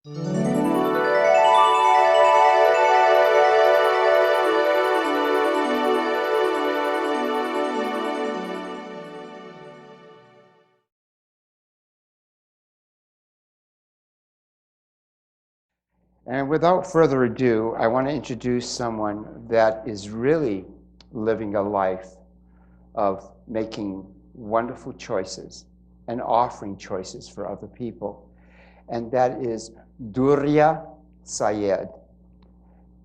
And without further ado, I want to introduce someone that is really living a life of making wonderful choices and offering choices for other people. And that is Durriya Syed.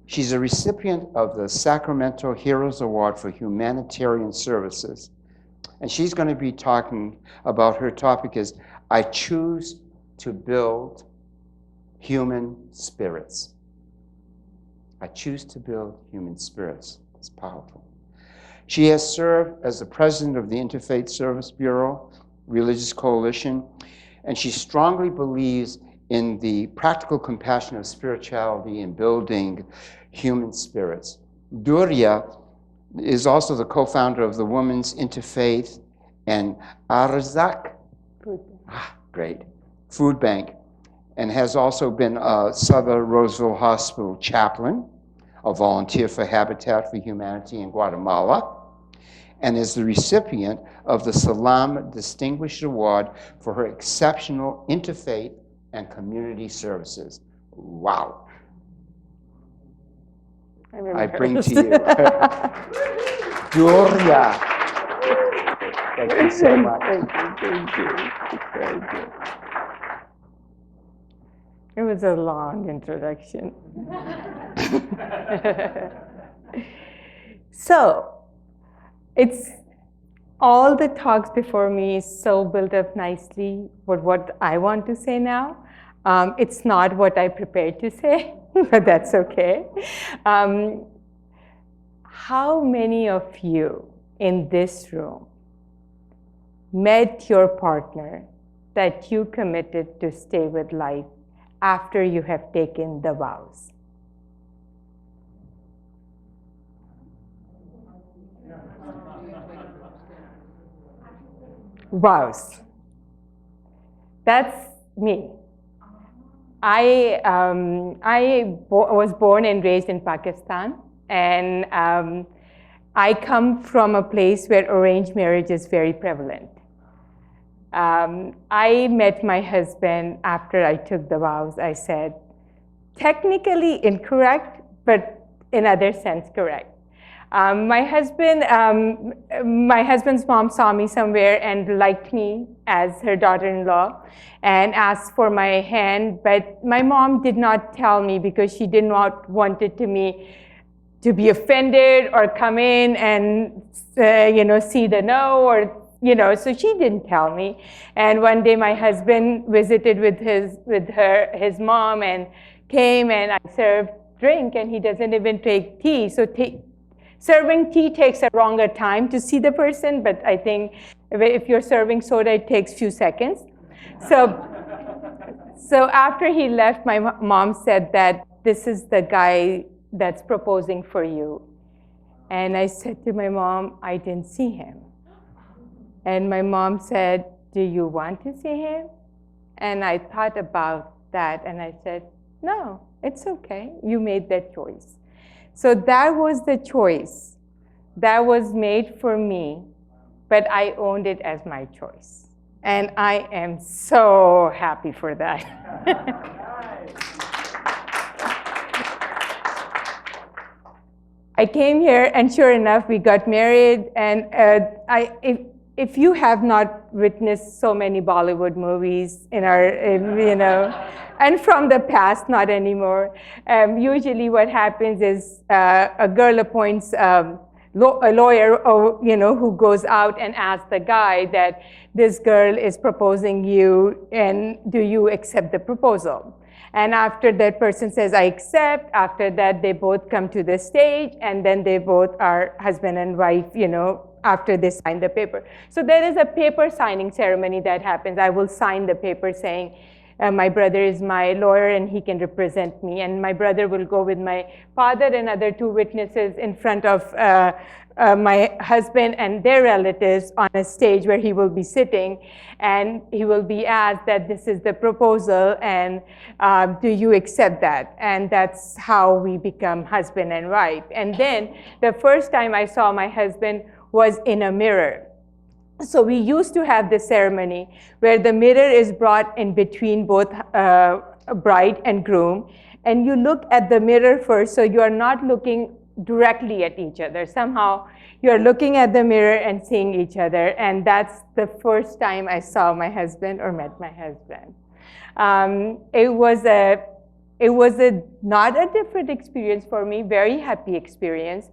She's a recipient of the Sacramento Heroes Award for Humanitarian Services. And she's going to be talking about, her topic is, I choose to build human spirits. I choose to build human spirits. It's powerful. She has served as the president of the Interfaith Service Bureau, Religious Coalition, and she strongly believes in the practical compassion of spirituality in building human spirits. Durriya is also the co-founder of the Women's Interfaith and RJG Food Bank, and has also been a Southern Roseville Hospital chaplain, a volunteer for Habitat for Humanity in Guatemala, and is the recipient of the Salam Distinguished Award for her exceptional interfaith and community services. Wow. I bring to you Durriya. Thank you so much. Thank you. It was a long introduction. So, it's all the talks before me is so built up nicely for what I want to say now. It's not what I prepared to say, but that's okay. How many of you in this room met your partner that you committed to stay with life after you have taken the vows? Vows. That's me. I was born and raised in Pakistan, and I come from a place where arranged marriage is very prevalent. I met my husband after I took the vows. I said, technically incorrect, but in other sense correct. My husband's mom saw me somewhere and liked me as her daughter-in-law and asked for my hand, but my mom did not tell me because she did not want it to be offended or come in and see the no, or so she didn't tell me. And one day my husband visited with his mom and came, and I served drink, and he doesn't even take tea. So serving tea takes a longer time to see the person, but I think if you're serving soda, it takes few seconds. So after he left, my mom said that this is the guy that's proposing for you. And I said to my mom, I didn't see him. And my mom said, do you want to see him? And I thought about that, and I said, no, it's okay. You made that choice. So that was the choice that was made for me, but I owned it as my choice. And I am so happy for that. I came here, and sure enough, we got married. And if you have not witnessed so many Bollywood movies and from the past, not anymore, usually what happens is a girl appoints a lawyer, who goes out and asks the guy that this girl is proposing you, and do you accept the proposal? And after that person says, I accept, after that they both come to the stage, and then they both are husband and wife, after they sign the paper. So there is a paper signing ceremony that happens. I will sign the paper saying, My brother is my lawyer, and he can represent me. And my brother will go with my father and other two witnesses in front of my husband and their relatives on a stage where he will be sitting, and he will be asked that this is the proposal, and do you accept that? And that's how we become husband and wife. And then the first time I saw my husband was in a mirror. So we used to have this ceremony where the mirror is brought in between both bride and groom, and you look at the mirror first, so you are not looking directly at each other. Somehow you're looking at the mirror and seeing each other, and that's the first time I saw my husband or met my husband. It was not a different experience for me, very happy experience,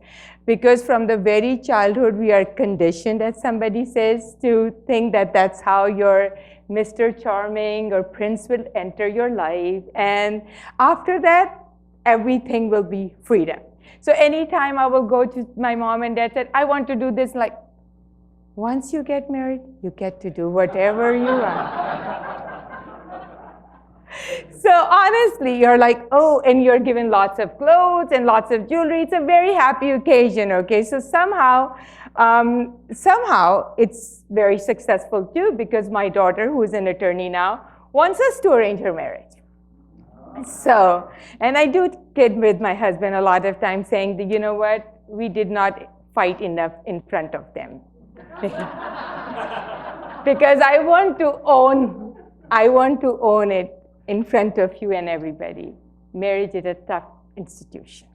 because from the very childhood we are conditioned, as somebody says, to think that that's how your Mr. Charming or Prince will enter your life, and after that everything will be freedom. So anytime I will go to my mom and dad said, I want to do this, like, once you get married, you get to do whatever you want. So honestly, you're like, oh, and you're given lots of clothes and lots of jewelry. It's a very happy occasion, okay? So somehow it's very successful too, because my daughter, who is an attorney now, wants us to arrange her marriage. So, and I do kid with my husband a lot of times saying that, you know what, we did not fight enough in front of them. Because I want to own it in front of you and everybody. Marriage is a tough institution.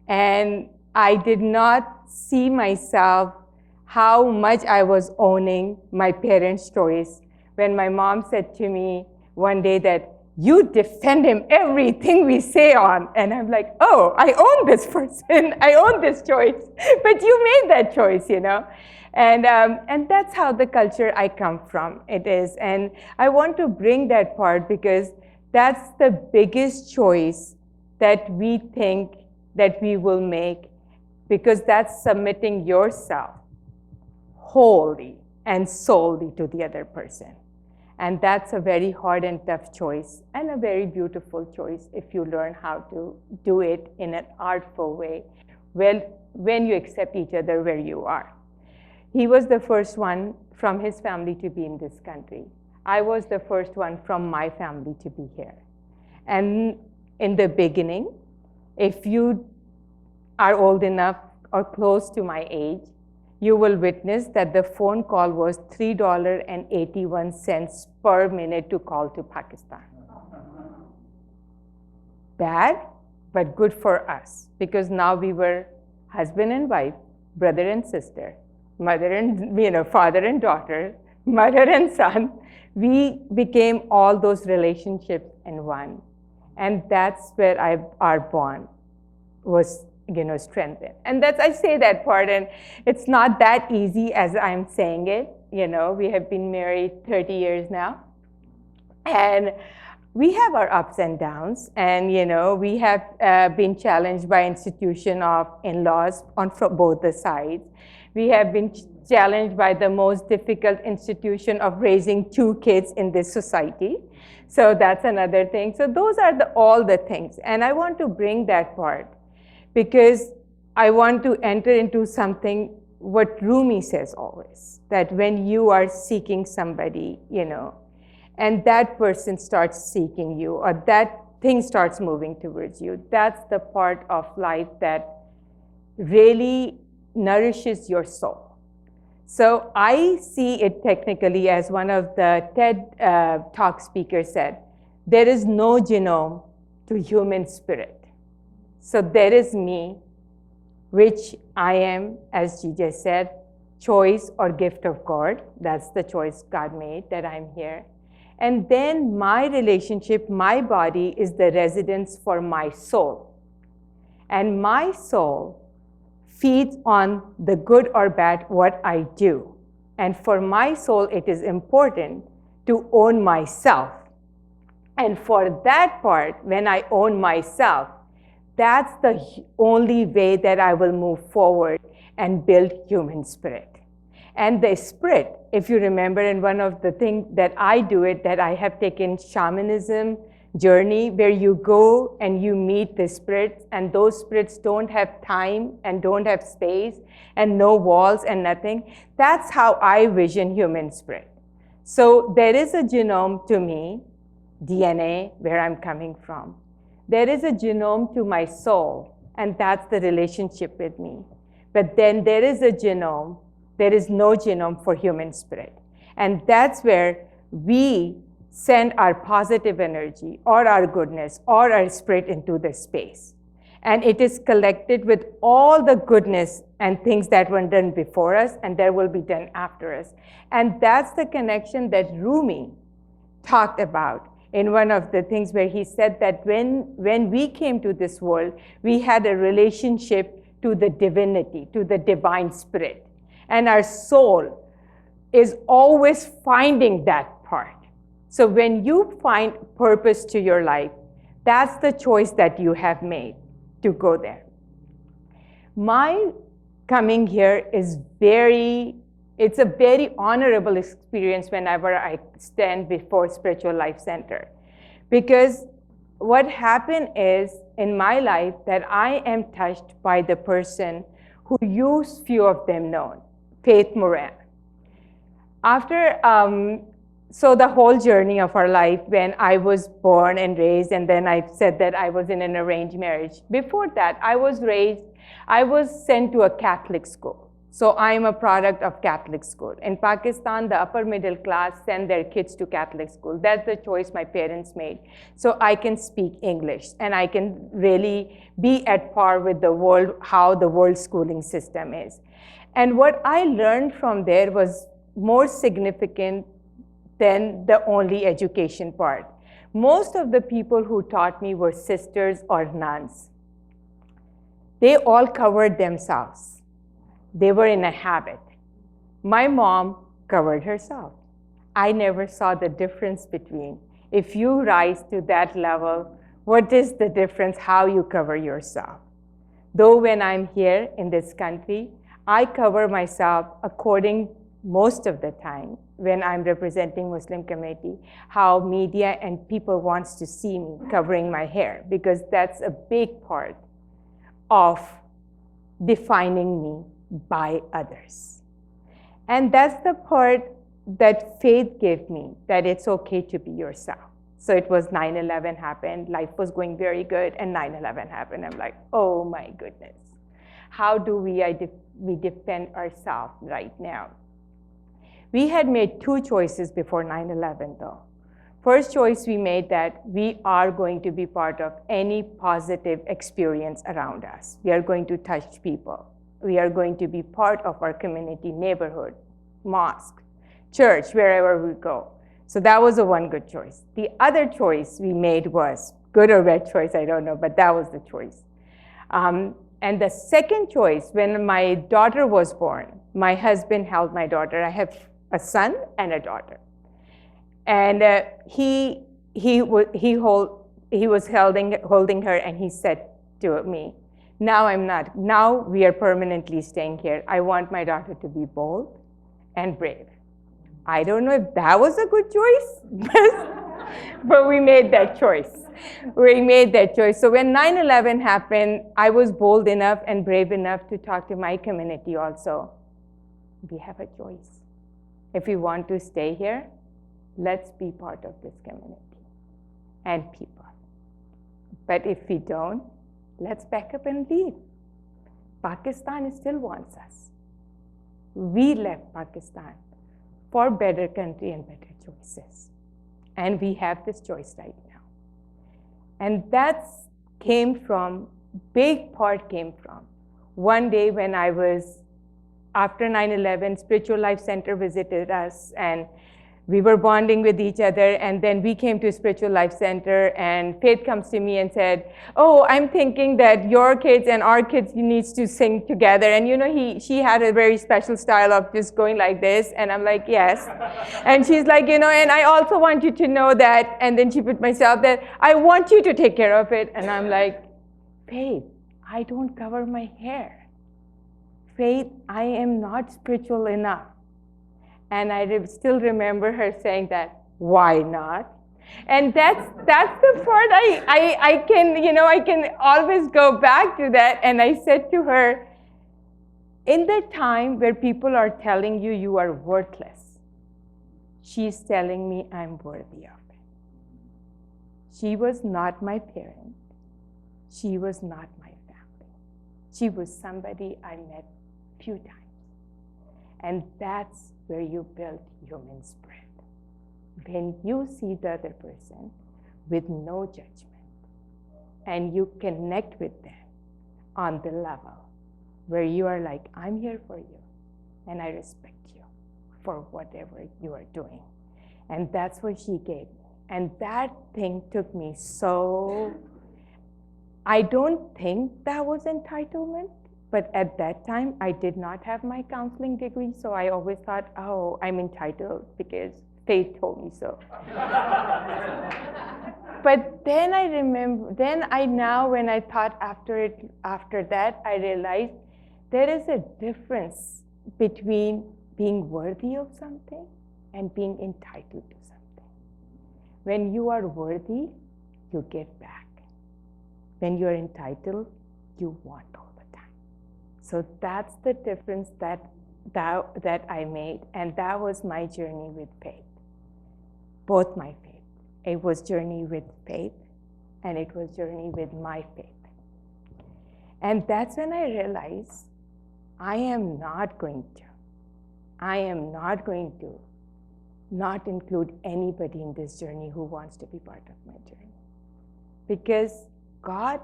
And I did not see myself how much I was owning my parents' choice when my mom said to me one day that, you defend him everything we say on. And I'm like, oh, I own this person. I own this choice. But you made that choice, you know. And that's how the culture I come from, it is. And I want to bring that part because that's the biggest choice that we think that we will make, because that's submitting yourself wholly and solely to the other person. And that's a very hard and tough choice, and a very beautiful choice if you learn how to do it in an artful way, when you accept each other where you are. He was the first one from his family to be in this country. I was the first one from my family to be here. And in the beginning, if you are old enough or close to my age, you will witness that the phone call was $3.81 per minute to call to Pakistan. Bad, but good for us, because now we were husband and wife, brother and sister, mother and, father and daughter, mother and son. We became all those relationships in one. And that's where our bond was strengthened. And I say that part, and it's not that easy as I'm saying it. We have been married 30 years now. And we have our ups and downs. And, we have been challenged by institution of in-laws from both the sides. We have been challenged by the most difficult institution of raising 2 kids in this society. So that's another thing. So those are all the things. And I want to bring that part, because I want to enter into something what Rumi says always, that when you are seeking somebody, and that person starts seeking you, or that thing starts moving towards you, that's the part of life that really nourishes your soul. So I see it technically as one of the TED Talk speakers said, there is no genome to human spirit. So there is me, which I am, as Jesus said, choice or gift of God. That's the choice God made, that I'm here. And then my relationship, my body, is the residence for my soul. And my soul feeds on the good or bad what I do. And for my soul, it is important to own myself. And for that part, when I own myself, that's the only way that I will move forward and build human spirit. And the spirit, if you remember, and one of the things that I do it, that I have taken shamanism journey, where you go and you meet the spirits, and those spirits don't have time and don't have space and no walls and nothing. That's how I vision human spirit. So there is a genome to me, DNA, where I'm coming from. There is a genome to my soul, and that's the relationship with me. But then there is a genome. There is no genome for human spirit. And that's where we send our positive energy or our goodness or our spirit into the space. And it is collected with all the goodness and things that were done before us and that will be done after us. And that's the connection that Rumi talked about in one of the things where he said that when we came to this world, we had a relationship to the divinity, to the divine spirit. And our soul is always finding that part. So when you find purpose to your life, that's the choice that you have made to go there. My coming here is it's a very honorable experience whenever I stand before Spiritual Life Center. Because what happened is, in my life, that I am touched by the person who few of them know, Faith Moran. So the whole journey of our life, when I was born and raised, and then I said that I was in an arranged marriage. Before that, I was sent to a Catholic school. So I'm a product of Catholic school. In Pakistan, the upper middle class send their kids to Catholic school. That's the choice my parents made. So I can speak English, and I can really be at par with the world, how the world schooling system is. And what I learned from there was more significant than the only education part. Most of the people who taught me were sisters or nuns. They all covered themselves. They were in a habit. My mom covered herself. I never saw the difference between, if you rise to that level, what is the difference how you cover yourself? Though when I'm here in this country, I cover myself according, most of the time, when I'm representing Muslim community, how media and people wants to see me covering my hair, because that's a big part of defining me by others. And that's the part that faith gave me, that it's okay to be yourself. So it was 9/11 happened, life was going very good, and 9/11 happened. I'm like, oh my goodness. How do we defend ourselves right now? We had made two choices before 9/11 though. First choice we made, that we are going to be part of any positive experience around us. We are going to touch people. We are going to be part of our community, neighborhood, mosque, church, wherever we go. So that was the one good choice. The other choice we made was, good or bad choice, I don't know, but that was the choice. And the second choice, when my daughter was born, my husband held my daughter. I have a son and a daughter. And he was holding her, and he said to me, now we are permanently staying here. I want my daughter to be bold and brave. I don't know if that was a good choice, but we made that choice. We made that choice. So when 9/11 happened, I was bold enough and brave enough to talk to my community also. We have a choice. If we want to stay here, let's be part of this community and people. But if we don't, let's back up and leave. Pakistan still wants us. We left Pakistan for better country and better choices. And we have this choice right now. And big part came from, one day when I was, after 9/11, Spiritual Life Center visited us, and we were bonding with each other, and then we came to Spiritual Life Center, and Faith comes to me and said, oh, I'm thinking that your kids and our kids needs to sing together. And she had a very special style of just going like this, and I'm like, yes. And she's like, and I also want you to know that, and then she put myself that, I want you to take care of it. And I'm like, Faith, I don't cover my hair. Faith, I am not spiritual enough. And I still remember her saying that, why not? And that's the part I can, I can always go back to that. And I said to her, in the time where people are telling you you are worthless, she's telling me I'm worthy of it. She was not my parent. She was not my family. She was somebody I met few times. And that's where you build human spirit. When you see the other person with no judgment and you connect with them on the level where you are like, I'm here for you and I respect you for whatever you are doing. And that's what she gave me. And that thing took me so, I don't think that was entitlement, but at that time I did not have my counseling degree, so I always thought, oh, I'm entitled because Faith told me so. But then I remember, when I thought after that, I realized there is a difference between being worthy of something and being entitled to something. When you are worthy, you get back. When you are entitled, you want all the time. So that's the difference that I made, and that was my journey with faith. Both my faith. It was journey with faith, and it was journey with my faith. And that's when I realized I am not going to not include anybody in this journey who wants to be part of my journey. Because God,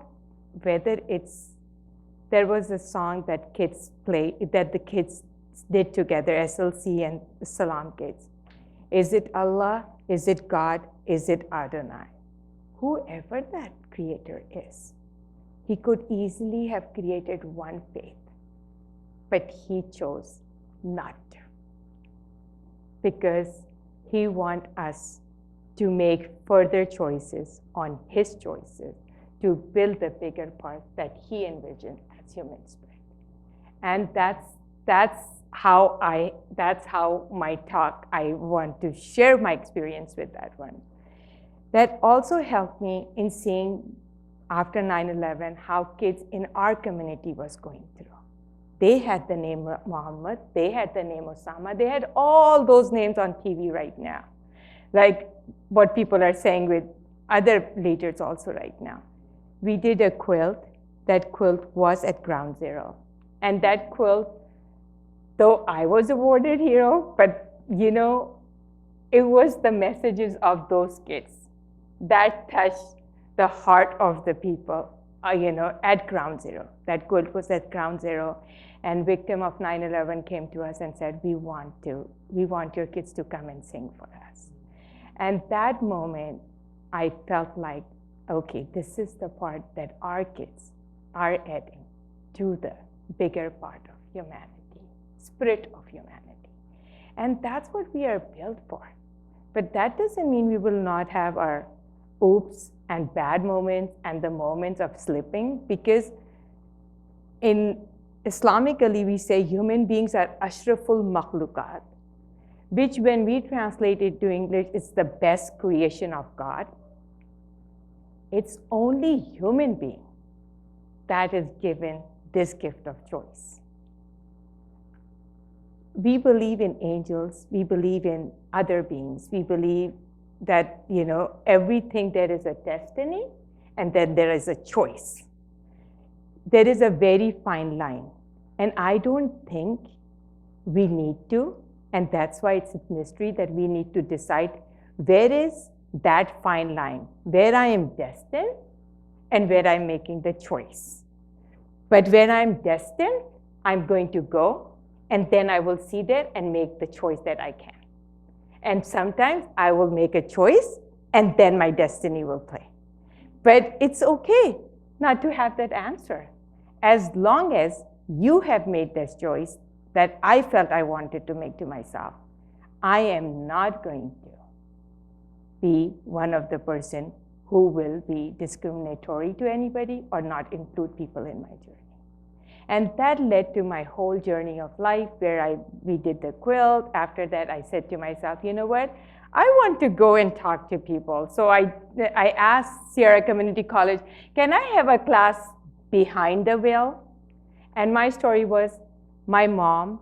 there was a song that the kids did together, SLC and Salam kids. Is it Allah? Is it God? Is it Adonai? Whoever that creator is, he could easily have created one faith, but he chose not to. Because he wants us to make further choices on his choices to build the bigger part that he envisioned as human spirit. And that's how my talk, I want to share my experience with that one. That also helped me in seeing after 9/11 how kids in our community was going through. They had the name Muhammad, they had the name Osama, they had all those names on TV right now. Like what people are saying with other leaders also right now. We did a quilt. That quilt was at Ground Zero. And that quilt, though I was awarded hero, but it was the messages of those kids that touched the heart of the people, at Ground Zero. That quilt was at Ground Zero, and victim of 9/11 came to us and said, we want your kids to come and sing for us. And that moment, I felt like, okay, this is the part that our kids are adding to the bigger part of humanity, spirit of humanity. And that's what we are built for. But that doesn't mean we will not have our oops and bad moments and the moments of slipping, because in Islamically we say human beings are ashraful makhlukat, which when we translate it to English, it's the best creation of God. It's only human being that is given this gift of choice. We believe in angels, we believe in other beings, we believe that, everything there is a destiny and then there is a choice. There is a very fine line. And I don't think we need to, and that's why it's a mystery that we need to decide where is that fine line, where I am destined and where I'm making the choice. But when I'm destined, I'm going to go, and then I will see there and make the choice that I can. And sometimes I will make a choice, and then my destiny will play. But it's okay not to have that answer. As long as you have made this choice that I felt I wanted to make to myself, I am not going to be one of the person who will be discriminatory to anybody or not include people in my journey. And that led to my whole journey of life where we did the quilt. After that, I said to myself, you know what? I want to go and talk to people. So I asked Sierra Community College, can I have a class behind the veil? And my story was, my mom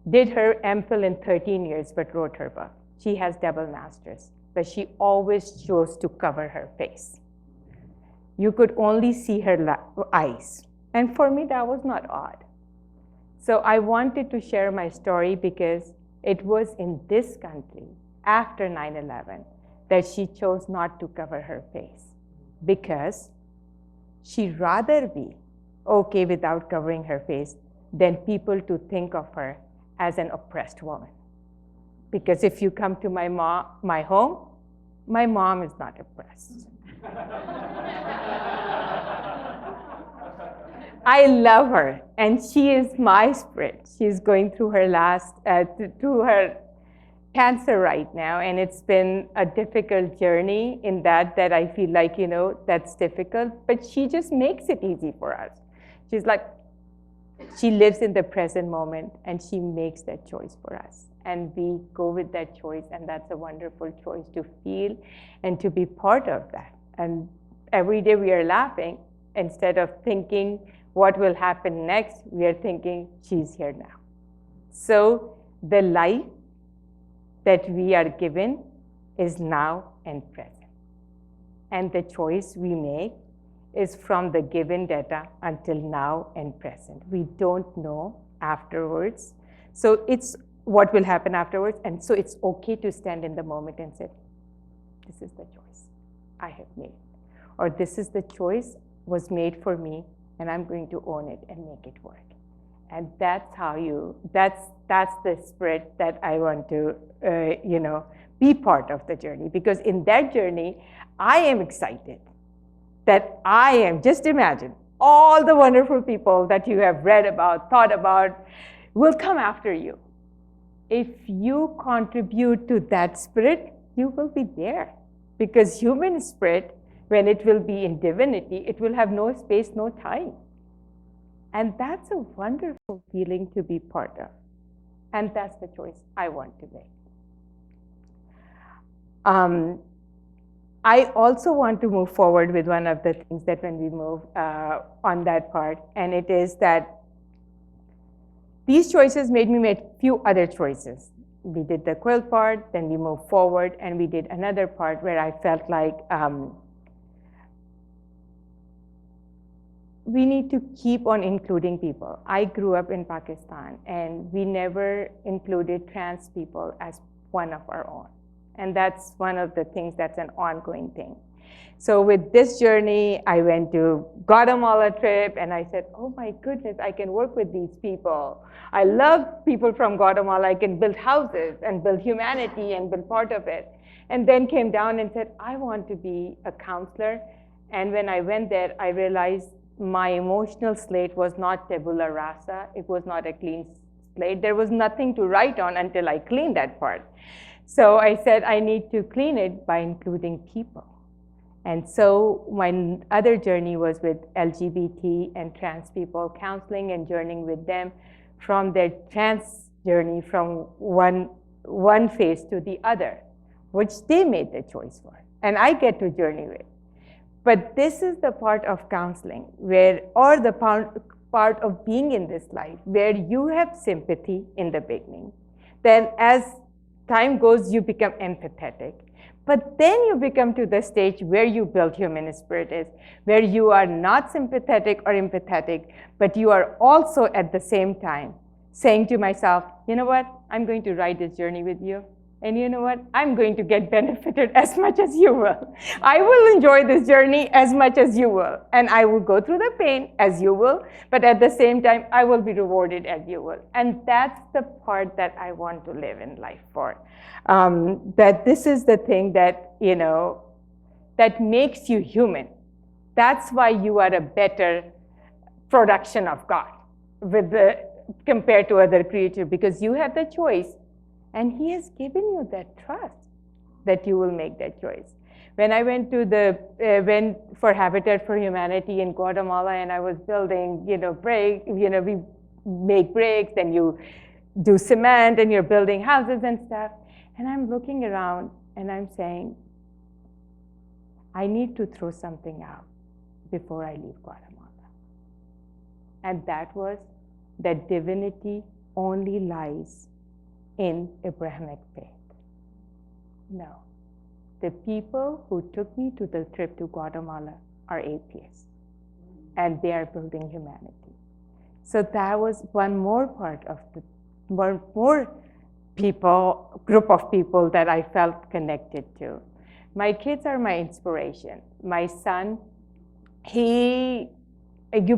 did her MPhil in 13 years, but wrote her book. She has double masters, but she always chose to cover her face. You could only see her eyes. And for me, that was not odd. So I wanted to share my story because it was in this country, after 9/11, that she chose not to cover her face, because she'd rather be okay without covering her face than people to think of her as an oppressed woman. Because if you come to my home, my mom is not oppressed. I love her, and she is my spirit. She's going through her through her cancer right now, and it's been a difficult journey in that I feel like, that's difficult, but she just makes it easy for us. She's like, she lives in the present moment, and she makes that choice for us. And we go with that choice, and that's a wonderful choice to feel and to be part of that. And every day we are laughing. Instead of thinking what will happen next, we are thinking she's here now. So the life that we are given is now and present. And the choice we make is from the given data until now and present. We don't know afterwards. So it's what will happen afterwards. And so it's okay to stand in the moment and say, this is the choice I have made. Or this is the choice was made for me, and I'm going to own it and make it work. And that's that's the spirit that I want to, be part of the journey. Because in that journey, I am excited that just imagine, all the wonderful people that you have read about, thought about, will come after you. If you contribute to that spirit, you will be there. Because human spirit, when it will be in divinity, it will have no space, no time. And that's a wonderful feeling to be part of. And that's the choice I want to make. I also want to move forward with one of the things that when we move on that part, and it is that these choices made me make few other choices. We did the quilt part, then we moved forward, and we did another part where I felt like we need to keep on including people. I grew up in Pakistan, and we never included trans people as one of our own. And that's one of the things that's an ongoing thing. So with this journey, I went to Guatemala trip, and I said, oh my goodness, I can work with these people. I love people from Guatemala. I can build houses and build humanity and build part of it. And then came down and said, I want to be a counselor. And when I went there, I realized my emotional slate was not tabula rasa. It was not a clean slate. There was nothing to write on until I cleaned that part. So I said, I need to clean it by including people. And so my other journey was with LGBT and trans people, counseling and journeying with them from their trans journey from one phase to the other, which they made the choice for. And I get to journey with. But this is the part of counseling or the part of being in this life where you have sympathy in the beginning. Then as time goes, you become empathetic. But then you become to the stage where you build human spirit is, where you are not sympathetic or empathetic, but you are also at the same time saying to myself, you know what, I'm going to ride this journey with you. And you know what? I'm going to get benefited as much as you will. I will enjoy this journey as much as you will. And I will go through the pain as you will. But at the same time, I will be rewarded as you will. And that's the part that I want to live in life for. That this is the thing that, that makes you human. That's why you are a better production of God compared to other creatures, because you have the choice. And he has given you that trust that you will make that choice. When I went to went for Habitat for Humanity in Guatemala, and I was building, we make bricks, and you do cement, and you're building houses and stuff. And I'm looking around, and I'm saying, I need to throw something out before I leave Guatemala. And that was that divinity only lies in Abrahamic faith. No. The people who took me to the trip to Guatemala are atheists, and they are building humanity. So that was one more part of the more group of people that I felt connected to. My kids are my inspiration. My son, you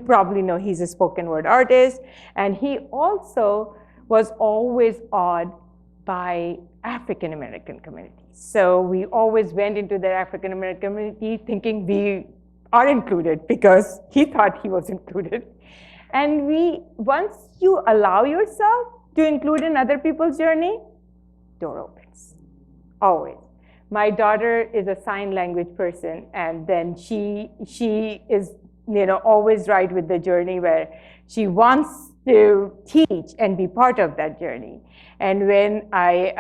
probably know he's a spoken word artist, and he also was always awed by African American communities. So we always went into the African American community thinking we are included because he thought he was included. And once you allow yourself to include in other people's journey, door opens, always. My daughter is a sign language person, and then she is always right with the journey where she wants to teach and be part of that journey. And when I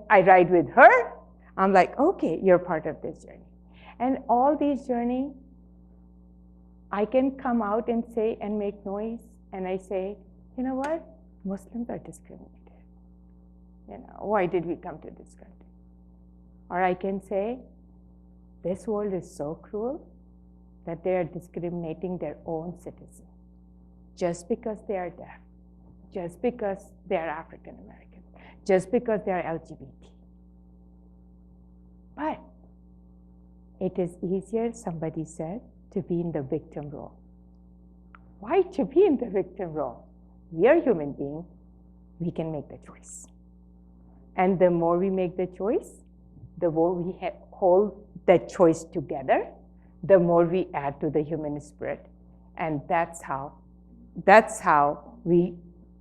ride with her, I'm like, okay, you're part of this journey. And all these journeys, I can come out and say and make noise, and I say, you know what? Muslims are discriminated. Why did we come to this country? Or I can say, this world is so cruel that they are discriminating their own citizens just because they are deaf, just because they are African American, just because they are LGBT. But it is easier, somebody said, to be in the victim role. Why to be in the victim role? We are human beings. We can make the choice. And the more we make the choice, the more we hold that choice together, the more we add to the human spirit. And that's how we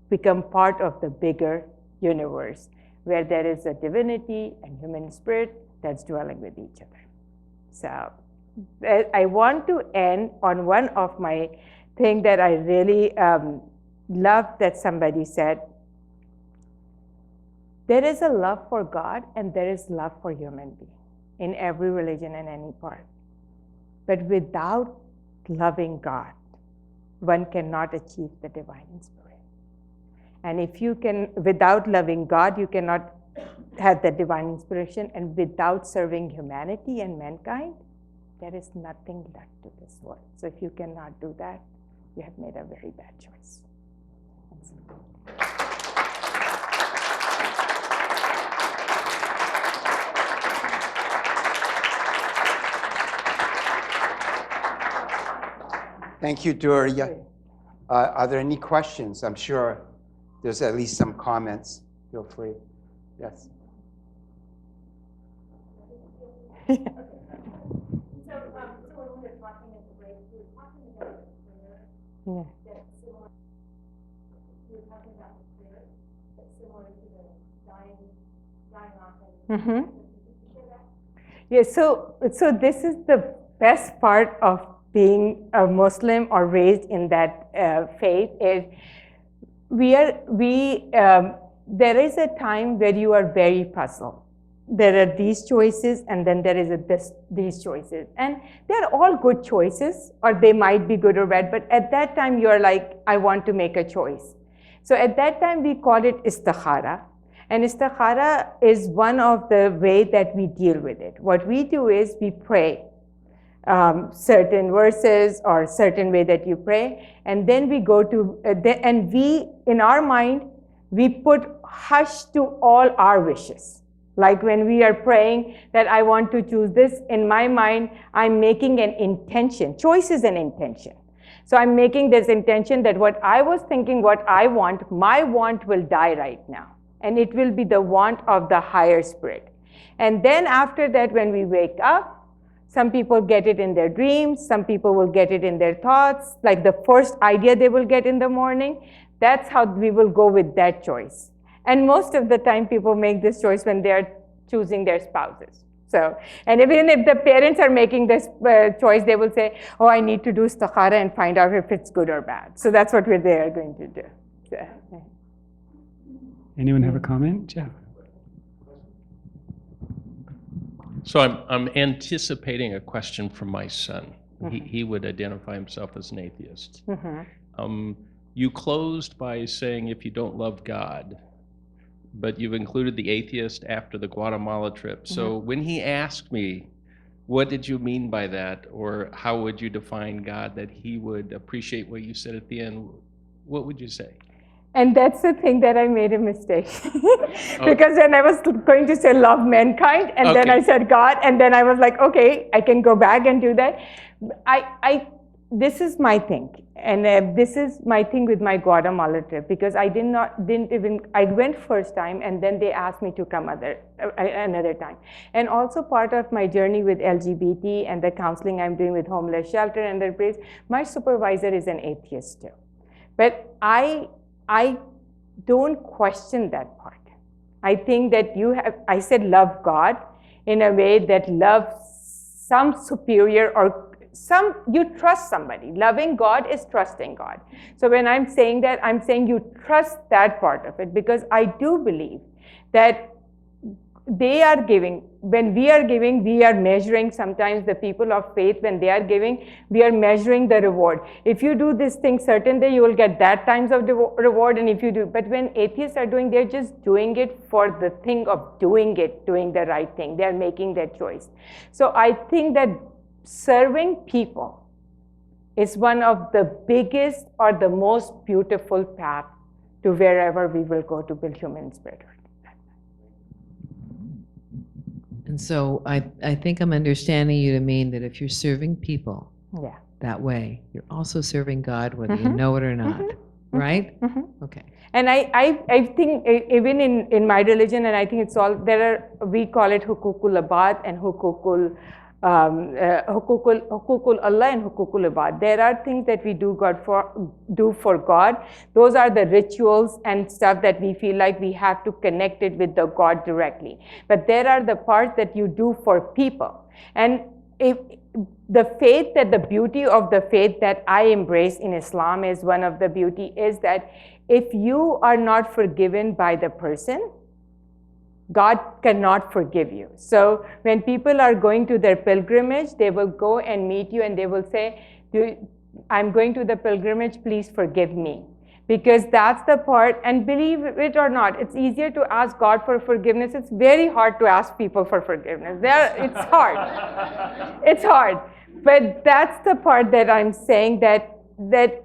become part of the bigger universe, where there is a divinity and human spirit that's dwelling with each other. So I want to end on one of my thing that I really love that somebody said. There is a love for God and there is love for human being in every religion and any part. But without loving God, one cannot achieve the divine spirit. And if you can, without loving God, you cannot have the divine inspiration. And without serving humanity and mankind, there is nothing left to this world. So if you cannot do that, you have made a very bad choice. Thank you, Durriya. Are there any questions? I'm sure there's at least some comments. Feel free. Yes. So when we were talking at the break, we were talking about the prayer that's similar. We were talking about the prayer that's similar to the dying off. Yeah, so this is the best part of being a Muslim or raised in that faith is there is a time where you are very puzzled. There are these choices, and then there is these choices. And they're all good choices, or they might be good or bad, but at that time you're like, I want to make a choice. So at that time we call it istikhara. And istikhara is one of the way that we deal with it. What we do is we pray certain verses or certain way that you pray, and then we go to, and we, in our mind, we put hush to all our wishes. Like when we are praying that I want to choose this, in my mind, I'm making an intention. Choice is an intention. So I'm making this intention that what I was thinking, what I want, my want will die right now. And it will be the want of the higher spirit. And then after that, when we wake up, some people get it in their dreams, some people will get it in their thoughts, like the first idea they will get in the morning. That's how we will go with that choice. And most of the time, people make this choice when they are choosing their spouses. So, and even if the parents are making this choice, they will say, oh, I need to do istikhara and find out if it's good or bad. So that's what they are going to do. So, yeah. Anyone have a comment? Jeff? So I'm anticipating a question from my son. He would identify himself as an atheist. You closed by saying if you don't love God, but you've included the atheist after the Guatemala trip. So when he asked me, what did you mean by that? Or how would you define God that he would appreciate what you said at the end? What would you say? And that's the thing that I made a mistake. Because then I was going to say love mankind, and then I said God, and then I was like, okay, I can go back and do that. This is my thing, and this is my thing with my Guatemala trip, because I I went first time, and then they asked me to come another time. And also part of my journey with LGBT and the counseling I'm doing with homeless shelter and their place, my supervisor is an atheist too. But I don't question that part. I think that I said love God in a way that love some superior or you trust somebody. Loving God is trusting God. So when I'm saying that, I'm saying you trust that part of it, because I do believe that they are giving. When we are giving, we are measuring. Sometimes the people of faith, when they are giving, we are measuring the reward. If you do this thing certain day, you will get that times of the reward. And if you do, but when atheists are doing, they're just doing it for the thing of doing the right thing. They're making their choice. So I think that serving people is one of the biggest or the most beautiful path to wherever we will go to build human spirit. And so I think I'm understanding you to mean that if you're serving people that way, you're also serving God, whether you know it or not, right? Okay. And I think even in my religion, and I think it's all, we call it hukukul abad and hukukul Allah and hukukul ibad. There are things that we do for God. Those are the rituals and stuff that we feel like we have to connect it with the God directly. But there are the parts that you do for people. And if the faith, that the beauty of the faith that I embrace in Islam is one of the beauty is that if you are not forgiven by the person, God cannot forgive you. So when people are going to their pilgrimage, they will go and meet you and they will say, I'm going to the pilgrimage, please forgive me. Because that's the part, and believe it or not, it's easier to ask God for forgiveness. It's very hard to ask people for forgiveness. It's hard. It's hard. But that's the part that I'm saying, that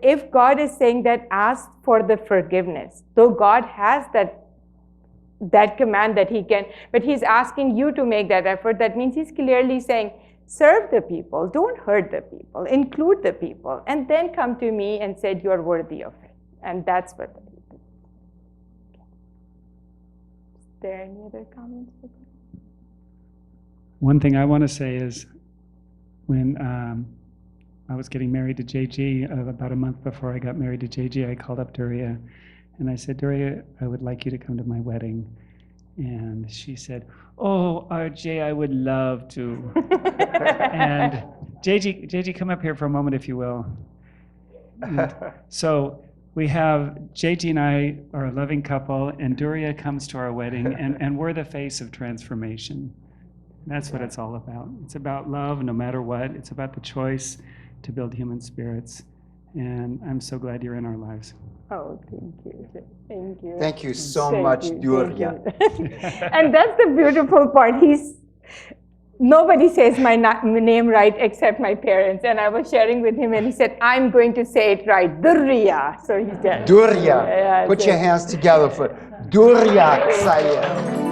if God is saying that ask for the forgiveness, though God has that command that he can, but he's asking you to make that effort. That means he's clearly saying, serve the people, don't hurt the people, include the people, and then come to me and say you're worthy of it. And that's what I do. Is there any other comments? One thing I want to say is when I was getting married to JG, about a month before I got married to JG, I called up Durriya and I said, Durriya, I would like you to come to my wedding. And she said, oh, RJ, I would love to. And JG, come up here for a moment, if you will. And so we have JG and I are a loving couple, and Durriya comes to our wedding, and we're the face of transformation. That's what it's all about. It's about love, no matter what. It's about the choice to build human spirits. And I'm so glad you're in our lives. Oh, thank you. Thank you. Thank you so much, Durriya. And that's the beautiful part. Nobody says my name right except my parents. And I was sharing with him and he said, I'm going to say it right, Durriya. So he did. Durriya. Put your hands together for Durriya, Syed.